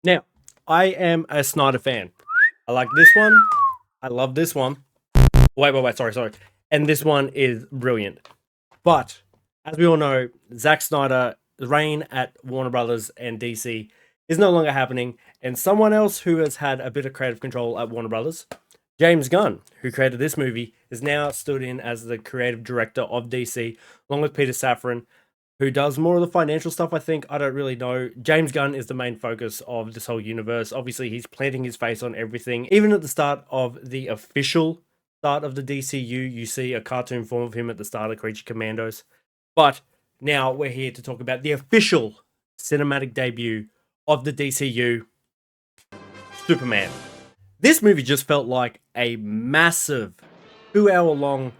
Now, I am a Snyder fan. I like this one. I love this one. Wait, sorry. And this one is brilliant. But as we all know, Zack Snyder's reign at Warner Brothers and DC is no longer happening, and someone else who has had a bit of creative control at Warner Brothers, James Gunn, who created this movie, is now stood in as the creative director of DC, along with Peter Safran, who does more of the financial stuff, I think. I don't really know. James Gunn is the main focus of this whole universe. Obviously, he's planting his face on everything. Even at the start of the official start of the DCU, you see a cartoon form of him at the start of Creature Commandos. But now we're here to talk about the official cinematic debut of the DCU, Superman. This movie just felt like a massive 2 hour long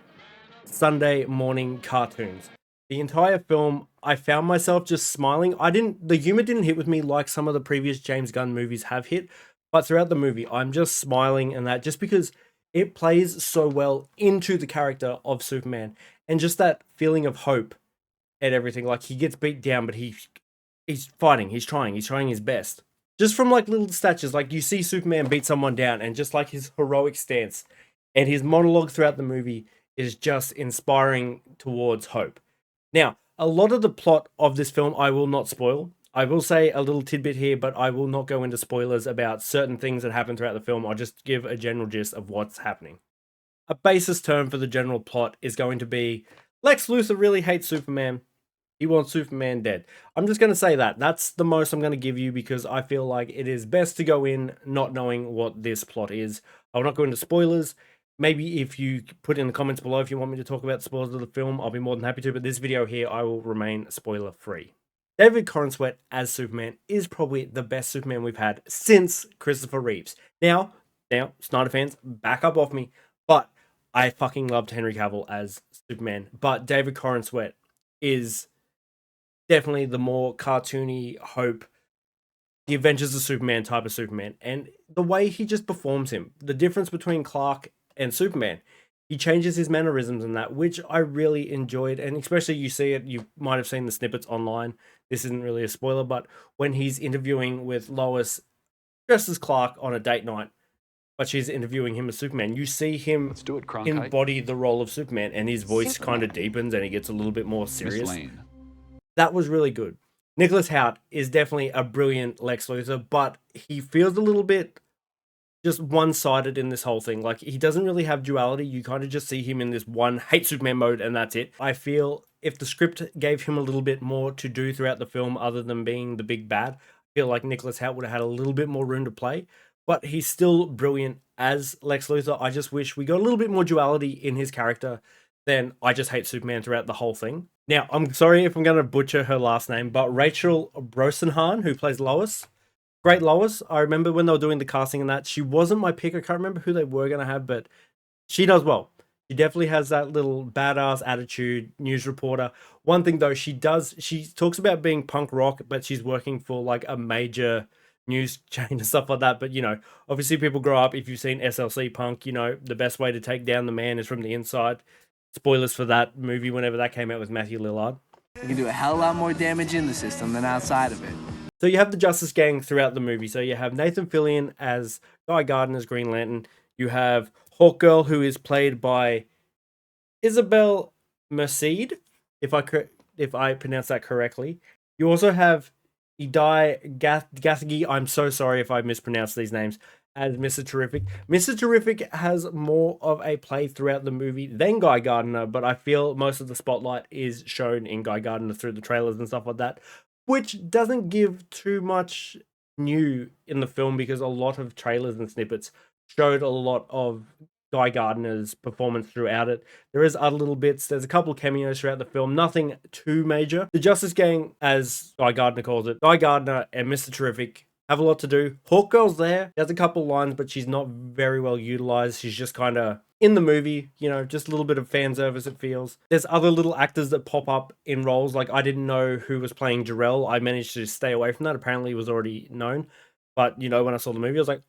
Sunday morning cartoons. The entire film, I found myself just smiling. The humor didn't hit with me like some of the previous James Gunn movies have hit, but throughout the movie, I'm just smiling and that just because it plays so well into the character of Superman and just that feeling of hope and everything. Like he gets beat down, but he's fighting, he's trying his best. Just from like little statues, like you see Superman beat someone down, and just like his heroic stance and his monologue throughout the movie is just inspiring towards hope. Now, a lot of the plot of this film I will not spoil. I will say a little tidbit here, but I will not go into spoilers about certain things that happen throughout the film. I'll just give a general gist of what's happening. A basis term for the general plot is going to be Lex Luthor really hates Superman. He wants Superman dead. I'm just going to say that. That's the most I'm going to give you because I feel like it is best to go in not knowing what this plot is. I will not go into spoilers. Maybe if you put in the comments below if you want me to talk about spoilers of the film, I'll be more than happy to. But this video here, I will remain spoiler free. David Corenswet as Superman is probably the best Superman we've had since Christopher Reeves. Now, Snyder fans, back up off me. But I fucking loved Henry Cavill as Superman. But David Corenswet is definitely the more cartoony hope, the Adventures of Superman type of Superman, and the way he just performs him, the difference between Clark and Superman, he changes his mannerisms and that, which I really enjoyed, and especially you see it, you might have seen the snippets online. This isn't really a spoiler, but when he's interviewing with Lois dressed as Clark on a date night, but she's interviewing him as Superman, you see him Let's do it, Cronkite. embody the role of Superman, and his voice kind of deepens and he gets a little bit more serious. That was really good. Nicholas Hoult is definitely a brilliant Lex Luthor, but he feels a little bit just one-sided in this whole thing. Like he doesn't really have duality. You kind of just see him in this one hate Superman mode and that's it. I feel if the script gave him a little bit more to do throughout the film other than being the big bad, I feel like Nicholas Hoult would have had a little bit more room to play, but he's still brilliant as Lex Luthor. I just wish we got a little bit more duality in his character than I just hate Superman throughout the whole thing. Now, I'm sorry if I'm going to butcher her last name, but Rachel Brosnahan, who plays Lois, great Lois. I remember when they were doing the casting and that, she wasn't my pick. I can't remember who they were going to have, but she does well. She definitely has that little badass attitude, news reporter. One thing though, she talks about being punk rock, but she's working for like a major news chain and stuff like that. But obviously people grow up. If you've seen SLC Punk, the best way to take down the man is from the inside. Spoilers for that movie whenever that came out with Matthew Lillard. You can do a hell of a lot more damage in the system than outside of it. So you have the Justice Gang throughout the movie. So you have Nathan Fillion as Guy Gardner as Green Lantern. You have Hawkgirl, who is played by Isabel Merced, if I pronounce that correctly. You also have Idai Gathegi. I'm so sorry if I mispronounce these names. As Mr. Terrific. Mr. Terrific has more of a play throughout the movie than Guy Gardner, but I feel most of the spotlight is shown in Guy Gardner through the trailers and stuff like that, which doesn't give too much new in the film because a lot of trailers and snippets showed a lot of Guy Gardner's performance throughout it. There is other little bits. There's a couple of cameos throughout the film. Nothing too major. The Justice Gang, as Guy Gardner calls it, Guy Gardner and Mr. Terrific have a lot to do. Hawkgirl's there. She has a couple lines, but she's not very well utilized. She's just kind of in the movie, just a little bit of fan service, it feels. There's other little actors that pop up in roles. Like, I didn't know who was playing Jarrell. I managed to stay away from that. Apparently, it was already known. But, when I saw the movie, I was like,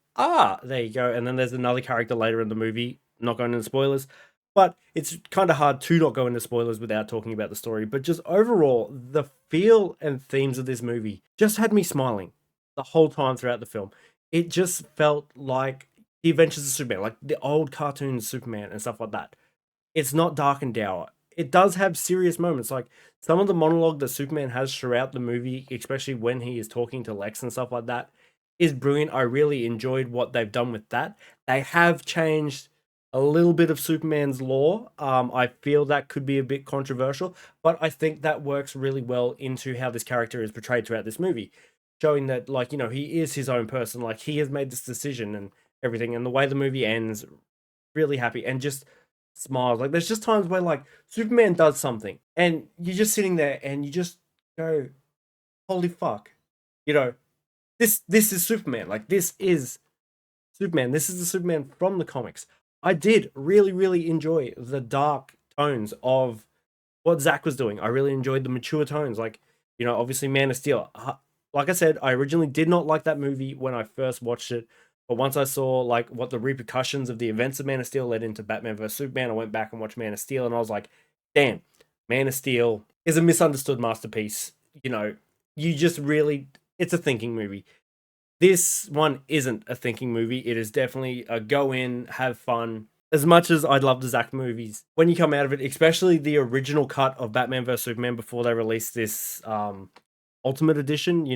there you go. And then there's another character later in the movie. Not going into spoilers. But it's kind of hard to not go into spoilers without talking about the story. But just overall, the feel and themes of this movie just had me smiling. the whole time throughout the film. It just felt like the Adventures of Superman, like the old cartoon Superman and stuff like that. It's not dark and dour. It does have serious moments, like some of the monologue that Superman has throughout the movie, especially when he is talking to Lex and stuff like that, is brilliant. I really enjoyed what they've done with that. They have changed a little bit of Superman's lore. I feel that could be a bit controversial, but I think that works really well into how this character is portrayed throughout this movie, showing that, like, he is his own person. Like, he has made this decision and everything, and the way the movie ends, really happy and just smiles. Like, there's just times where, like, Superman does something and you're just sitting there and you just go, holy fuck, you know, this is Superman. Like, this is Superman. This is the Superman from the comics. I did really, really enjoy the dark tones of what Zack was doing. I really enjoyed the mature tones. Like, obviously Man of Steel. Like I said, I originally did not like that movie when I first watched it. But once I saw, like, what the repercussions of the events of Man of Steel led into Batman vs Superman, I went back and watched Man of Steel, and I was like, damn, Man of Steel is a misunderstood masterpiece. You just really, it's a thinking movie. This one isn't a thinking movie. It is definitely a go in, have fun. As much as I'd love the Zack movies, when you come out of it, especially the original cut of Batman vs Superman before they released this Ultimate Edition,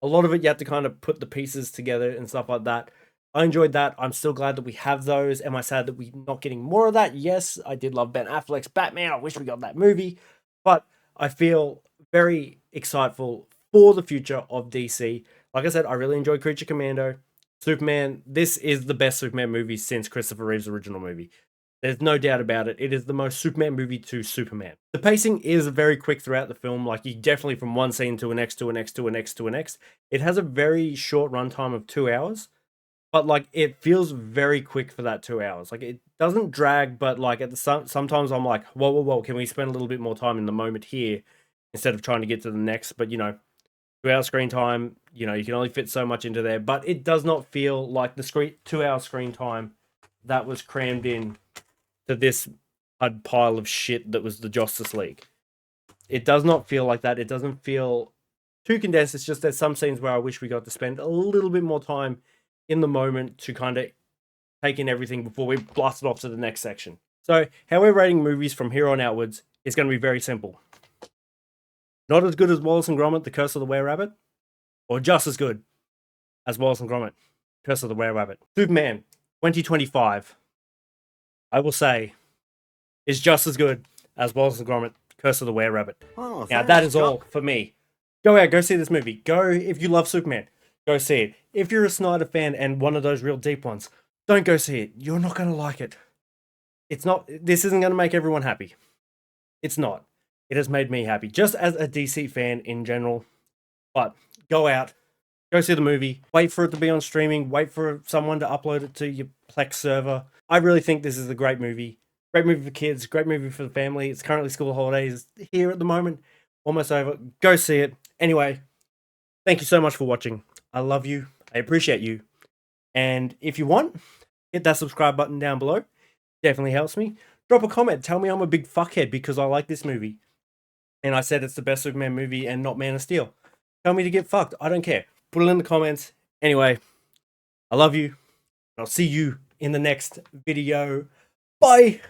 a lot of it you have to kind of put the pieces together and stuff like that. I enjoyed that. I'm still glad that we have those. Am I sad that we're not getting more of that? Yes, I did love Ben Affleck's Batman. I wish we got that movie. But I feel very exciteful for the future of DC. Like I said, I really enjoyed Creature Commando. Superman, this is the best Superman movie since Christopher Reeve's original movie. There's no doubt about it. It is the most Superman movie to Superman. The pacing is very quick throughout the film. Like, you definitely from one scene to a next, to a next, to a next, to a next. It has a very short runtime of 2 hours, but, like, it feels very quick for that 2 hours. Like, it doesn't drag, but, like, sometimes I'm like, whoa, whoa, whoa, can we spend a little bit more time in the moment here instead of trying to get to the next? But, 2 hour screen time, you can only fit so much into there, but it does not feel like the 2 hour screen time that was crammed in to this pile of shit that was the Justice League. It does not feel like that. It doesn't feel too condensed. It's just there's some scenes where I wish we got to spend a little bit more time in the moment to kind of take in everything before we blast it off to the next section. So how we're rating movies from here on outwards is going to be very simple. Not as good as Wallace and Gromit, The Curse of the Were-Rabbit, or just as good as Wallace and Gromit, Curse of the Were-Rabbit. Superman 2025, I will say, is just as good as Wallace and Gromit, Curse of the Were-Rabbit. Oh, now, that is all for me. Go out, go see this movie. Go, if you love Superman, go see it. If you're a Snyder fan and one of those real deep ones, don't go see it. You're not going to like it. This isn't going to make everyone happy. It's not. It has made me happy, just as a DC fan in general. But go out, go see the movie, wait for it to be on streaming, wait for someone to upload it to your Plex server. I really think this is a great movie. Great movie for kids, great movie for the family. It's currently school holidays here at the moment, almost over. Go see it. Anyway, thank you so much for watching. I love you. I appreciate you. And if you want, hit that subscribe button down below. Definitely helps me. Drop a comment. Tell me I'm a big fuckhead because I like this movie. And I said it's the best Superman movie and not Man of Steel. Tell me to get fucked. I don't care. Put it in the comments. Anyway, I love you. I'll see you in the next video. Bye.